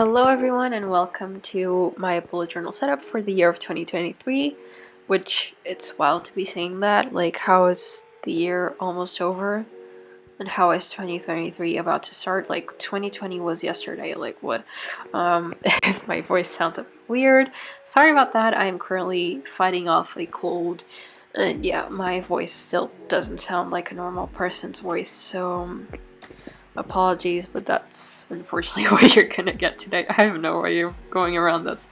Hello everyone and welcome to my bullet journal setup for the year of 2023, which it's wild to be saying that. Like, how is the year almost over? And how is 2023 about to start? Like, 2020 was yesterday, like what? If my voice sounds a bit weird, sorry about that. I'm currently fighting off a cold, and yeah, my voice still doesn't sound like a normal person's voice, so apologies, but that's unfortunately what you're gonna get today. I have no way of going around this.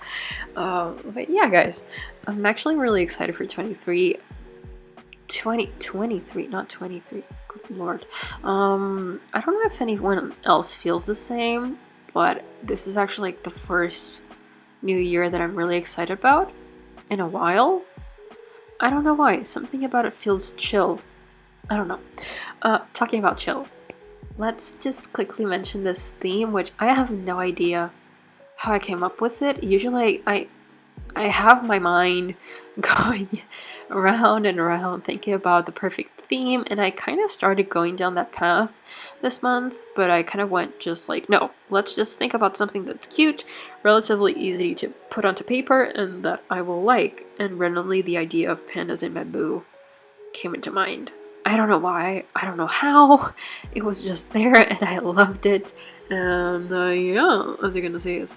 But yeah, guys, I'm actually really excited for 2023, not 23. Good lord. I don't know if anyone else feels the same, but this is actually like the first new year that I'm really excited about in a while. I don't know why. Something about it feels chill. I don't know. Talking about chill, let's just quickly mention this theme, which I have no idea how I came up with it. Usually I have my mind going around and around thinking about the perfect theme, and I kind of started going down that path this month, but I kind of went just like, no, let's just think about something that's cute, relatively easy to put onto paper, and that I will like. And randomly the idea of pandas and bamboo came into mind. I don't know why, I don't know how, it was just there and I loved it. And yeah, as you're gonna see, it's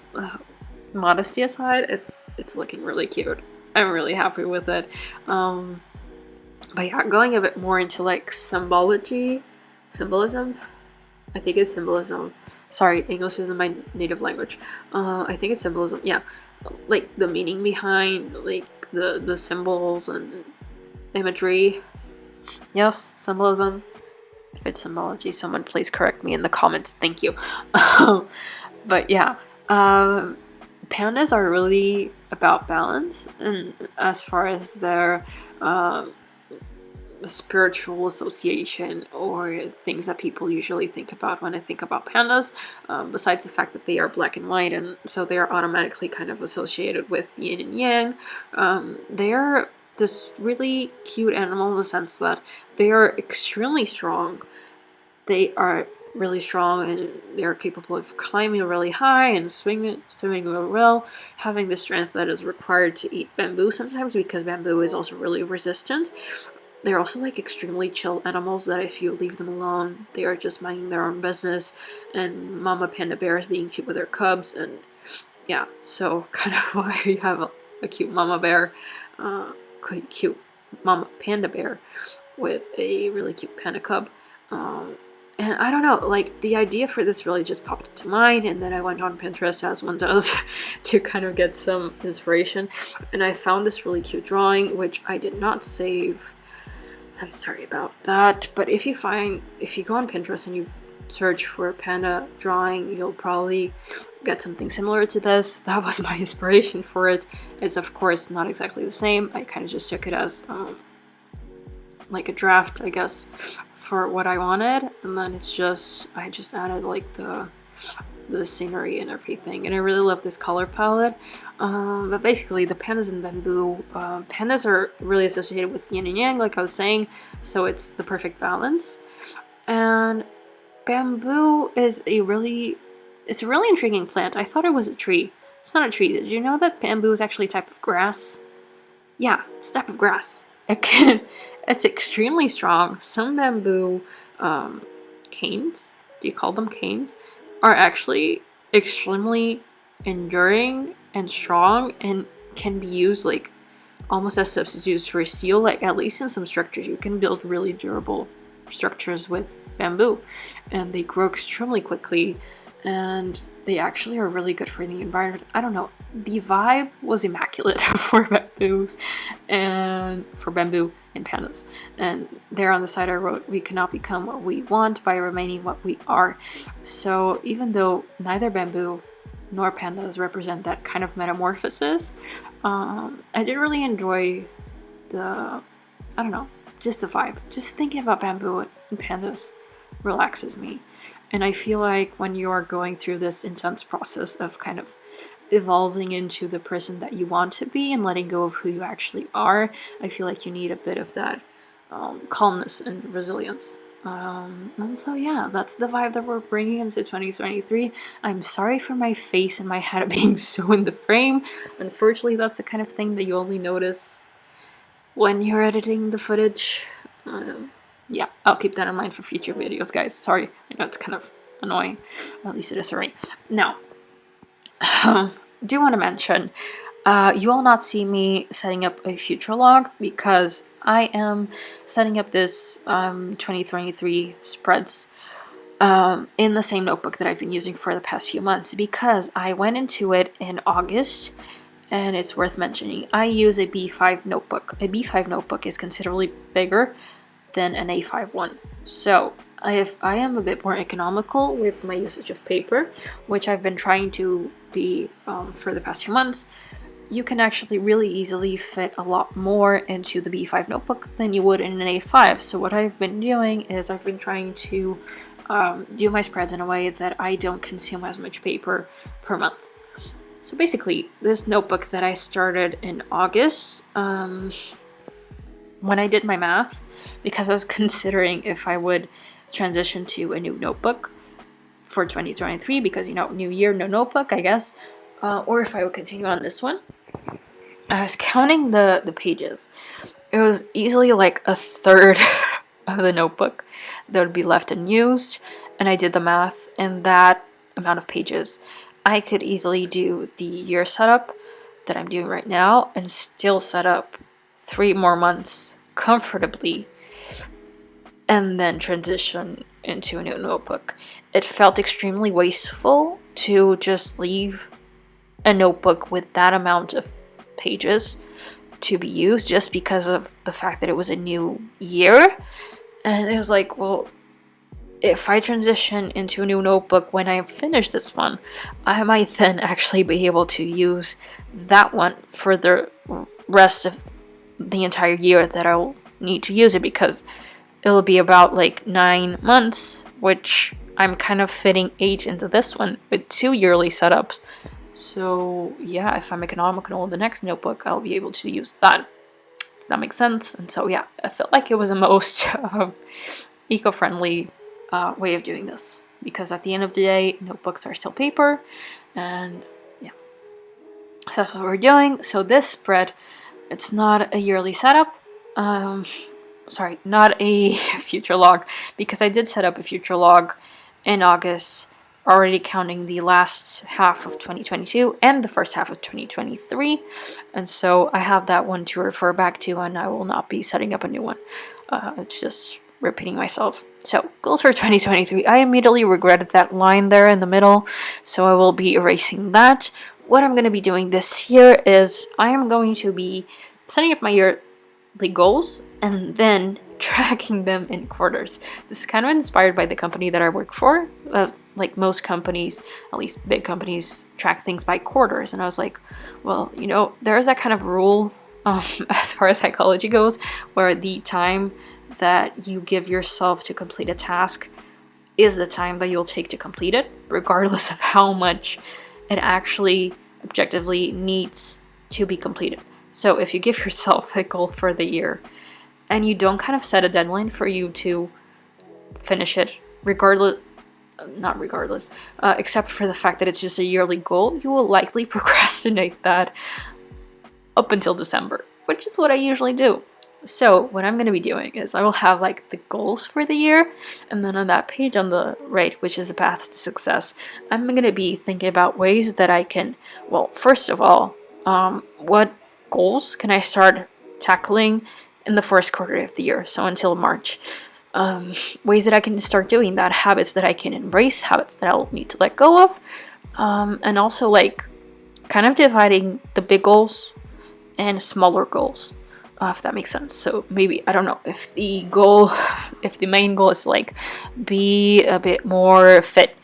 modesty aside, it's looking really cute. I'm really happy with it. But yeah, going a bit more into like symbolism, I think it's symbolism. Sorry, English isn't my native language. I think it's symbolism, yeah. Like the meaning behind like the symbols and imagery. Yes, symbolism. If it's symbology, someone please correct me in the comments. Thank you. But yeah, pandas are really about balance, and as far as their spiritual association or things that people usually think about when I think about pandas, besides the fact that they are black and white, and so they are automatically kind of associated with yin and yang, they're this really cute animal in the sense that they are extremely strong. They are really strong and they're capable of climbing really high and swimming really well, having the strength that is required to eat bamboo sometimes, because bamboo is also really resistant. They're also like extremely chill animals that if you leave them alone, they are just minding their own business, and mama panda bear is being cute with her cubs. And yeah, so kind of why you have a cute mama bear, cute mama panda bear with a really cute panda cub. And I don't know, like the idea for this really just popped into mind, and then I went on Pinterest, as one does, to kind of get some inspiration, and I found this really cute drawing, which I did not save. I'm sorry about that, but if you go on Pinterest and you search for a panda drawing, you'll probably get something similar to this. That was my inspiration for it. It's of course not exactly the same. I kind of just took it as like a draft, I guess, for what I wanted, and then I just added like the scenery and everything, and I really love this color palette. But basically the pandas and bamboo, pandas are really associated with yin and yang, like I was saying, so it's the perfect balance. And bamboo is a really intriguing plant. I thought it was a tree. It's not a tree. Did you know that bamboo is actually a type of grass? Yeah, it's a type of grass. It's extremely strong. Some bamboo canes, do you call them canes, are actually extremely enduring and strong and can be used like almost as substitutes for steel. Like at least in some structures you can build really durable structures with bamboo, and they grow extremely quickly, and they actually are really good for the environment. I don't know, the vibe was immaculate for bamboo and pandas. And there on the side I wrote, "We cannot become what we want by remaining what we are." So even though neither bamboo nor pandas represent that kind of metamorphosis, I did really enjoy I don't know, just the vibe. Just thinking about bamboo and pandas relaxes me. And I feel like when you are going through this intense process of kind of evolving into the person that you want to be and letting go of who you actually are, I feel like you need a bit of that calmness and resilience. And so yeah, that's the vibe that we're bringing into 2023. I'm sorry for my face and my head being so in the frame. Unfortunately, that's the kind of thing that you only notice when you're editing the footage. Yeah, I'll keep that in mind for future videos, guys. Sorry, I know it's kind of annoying. At least it is already. Now, do want to mention, you will not see me setting up a future log because I am setting up this 2023 spreads in the same notebook that I've been using for the past few months, because I went into it in August. And it's worth mentioning, I use a B5 notebook. A B5 notebook is considerably bigger than an A5 one. So if I am a bit more economical with my usage of paper, which I've been trying to be for the past few months, you can actually really easily fit a lot more into the B5 notebook than you would in an A5. So what I've been doing is I've been trying to do my spreads in a way that I don't consume as much paper per month. So basically, this notebook that I started in August, when I did my math, because I was considering if I would transition to a new notebook for 2023, because, you know, new year, no notebook, I guess, or if I would continue on this one. I was counting the pages. It was easily like a third of the notebook that would be left unused, and I did the math, and that amount of pages, I could easily do the year setup that I'm doing right now and still set up 3 more months comfortably and then transition into a new notebook. It felt extremely wasteful to just leave a notebook with that amount of pages to be used just because of the fact that it was a new year. And it was like, well, if I transition into a new notebook when I finish this one, I might then actually be able to use that one for the rest of the entire year that I'll need to use it, because it'll be about like 9 months, which I'm kind of fitting 8 into this one with 2 yearly setups. So yeah, if I'm economical in the next notebook, I'll be able to use that. Does that make sense? And so yeah, I felt like it was the most eco-friendly way of doing this, because at the end of the day, notebooks are still paper, and yeah, so that's what we're doing. So this spread, it's not a yearly setup, sorry, not a future log, because I did set up a future log in August, already counting the last half of 2022 and the first half of 2023, and so I have that one to refer back to, and I will not be setting up a new one. It's just repeating myself. So goals for 2023, I immediately regretted that line there in the middle, so I will be erasing that. What I'm going to be doing this year is I am going to be setting up my yearly goals and then tracking them in quarters. This is kind of inspired by the company that I work for. Like most companies, at least big companies, track things by quarters, and I was like, well, you know, there is that kind of rule as far as psychology goes, where the time that you give yourself to complete a task is the time that you'll take to complete it, regardless of how much it actually objectively needs to be completed. So if you give yourself a goal for the year and you don't kind of set a deadline for you to finish it, except for the fact that it's just a yearly goal, you will likely procrastinate that up until December, which is what I usually do. So what I'm going to be doing is I will have like the goals for the year, and then on that page on the right, which is the path to success, I'm going to be thinking about ways that I can, well, first of all, what goals can I start tackling in the first quarter of the year, so until March. Ways that I can start doing that, habits that I can embrace, habits that I'll need to let go of, and also like kind of dividing the big goals and smaller goals, if that makes sense. So maybe, I don't know, if the main goal is like be a bit more fit,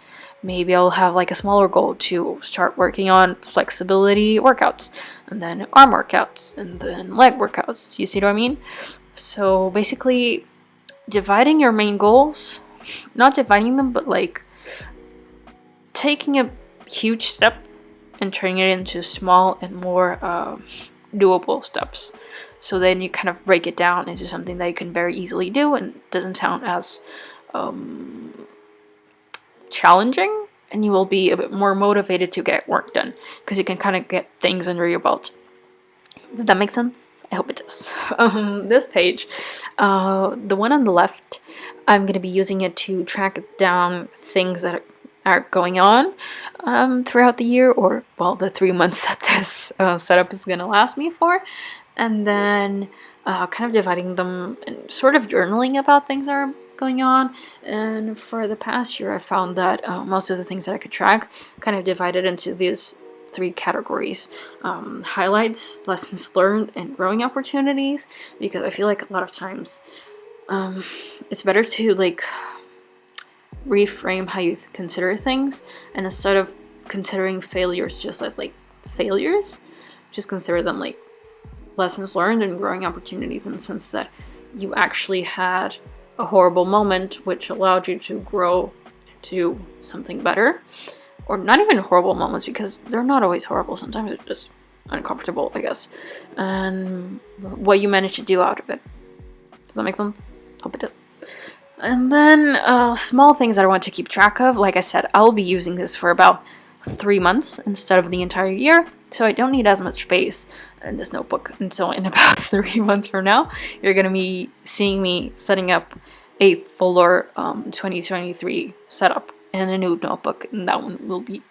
maybe I'll have like a smaller goal to start working on flexibility workouts, and then arm workouts, and then leg workouts. You see what I mean? So basically dividing your main goals, not dividing them, but like taking a huge step and turning it into small and more doable steps. So then you kind of break it down into something that you can very easily do and doesn't sound as challenging, and you will be a bit more motivated to get work done because you can kind of get things under your belt. Does that make sense? I hope it does. This page, the one on the left, I'm going to be using it to track down things that are going on throughout the year, or, well, the 3 months that this setup is going to last me for. And then kind of dividing them and sort of journaling about things that are going on. And for the past year, I found that most of the things that I could track kind of divided into these 3 categories: highlights, lessons learned, and growing opportunities. Because I feel like a lot of times it's better to like reframe how you consider things, and instead of considering failures just as like failures, just consider them like lessons learned and growing opportunities, in the sense that you actually had a horrible moment which allowed you to grow to something better. Or not even horrible moments, because they're not always horrible. Sometimes it's just uncomfortable, I guess. And what you managed to do out of it. Does that make sense? Hope it does. And then small things that I want to keep track of. Like I said, I'll be using this for about 3 months instead of the entire year, so I don't need as much space in this notebook. And so in about 3 months from now, you're going to be seeing me setting up a fuller 2023 setup in a new notebook, and that one will be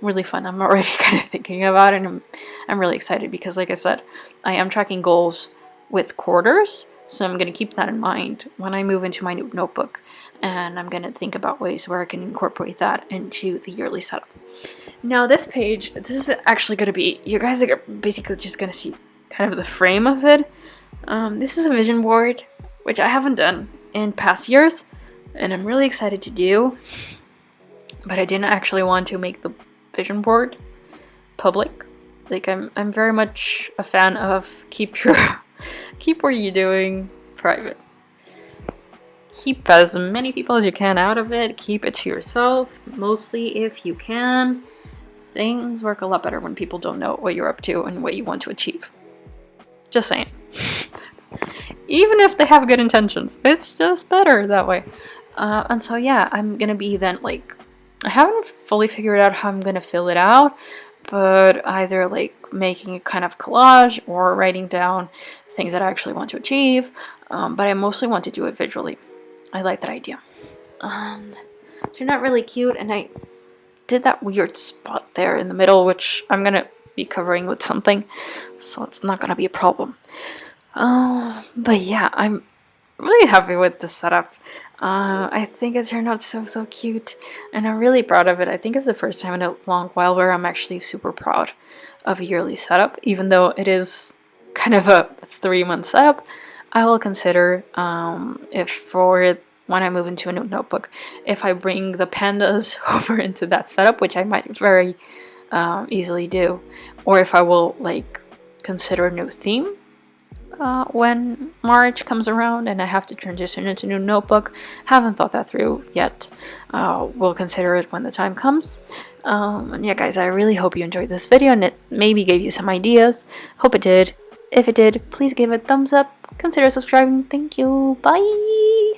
really fun. I'm already kind of thinking about it, and I'm really excited because, like I said, I am tracking goals with quarters, so I'm going to keep that in mind when I move into my new notebook, and I'm going to think about ways where I can incorporate that into the yearly setup. Now this page, this is actually going to be, you guys are basically just going to see kind of the frame of it. This is a vision board, which I haven't done in past years, and I'm really excited to do. But I didn't actually want to make the vision board public. Like, I'm very much a fan of keep what you're doing private. Keep as many people as you can out of it. Keep it to yourself, mostly if you can. Things work a lot better when people don't know what you're up to and what you want to achieve. Just saying. Even if they have good intentions, it's just better that way. And so yeah, I'm gonna be then like, I haven't fully figured out how I'm gonna fill it out, but either like making a kind of collage or writing down things that I actually want to achieve. But I mostly want to do it visually. I like that idea. They're not really cute, and I did that weird spot there in the middle, which I'm gonna be covering with something, so it's not gonna be a problem. But yeah, I'm really happy with the setup. I think it turned out so cute, and I'm really proud of it. I think it's the first time in a long while where I'm actually super proud of a yearly setup, even though it is kind of a 3-month setup. I will consider if for when I move into a new notebook, if I bring the pandas over into that setup, which I might very easily do, or if I will like consider a new theme when March comes around and I have to transition into a new notebook. Haven't thought that through yet. We'll consider it when the time comes. And yeah, guys, I really hope you enjoyed this video and it maybe gave you some ideas. Hope it did. If it did, please give it a thumbs up. Consider subscribing. Thank you. Bye.